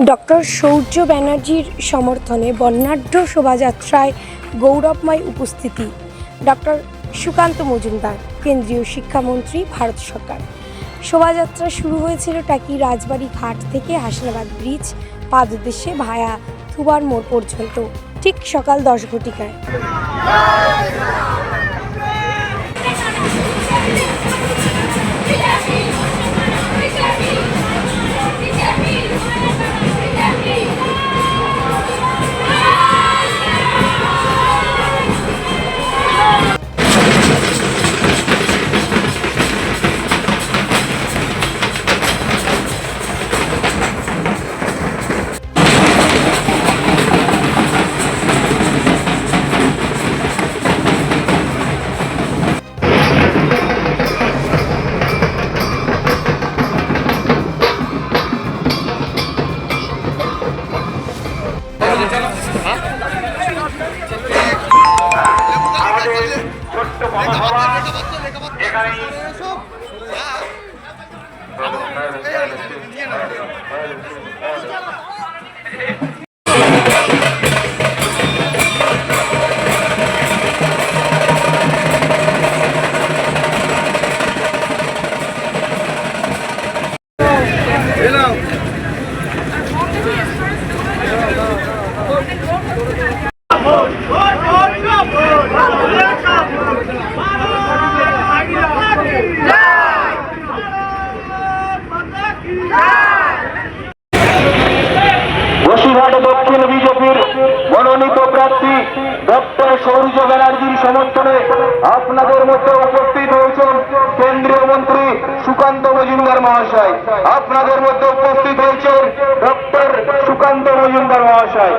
Doctor সূর্য ব্যানার্জির সমর্থনে বর্ণাঢ্য শোভাযাত্রায় গৌরবময় উপস্থিতি ডক্টর সুকান্ত মজুমদার, কেন্দ্রীয় শিক্ষামন্ত্রী, ভারত সরকার। শোভাযাত্রা শুরু হয়েছিল টাকি রাজবাড়ি ঘাট থেকে হাসনাবাদ ব্রিজ পাদদেশে ভায়া থুবার মোড় পর্যন্ত ঠিক সকাল 10 ঘটিকায়। দক্ষিণ বিজেপির মনোনীত প্রার্থী ডক্টর সূর্য ব্যানার্জির সমর্থনে আপনাদের মধ্যে উপস্থিত হয়েছেন কেন্দ্রীয় মন্ত্রী সুকান্ত মজুমদার মহাশয়। আপনাদের মধ্যে উপস্থিত হয়েছেন ডক্টর সুকান্ত মজুমদার মহাশয়।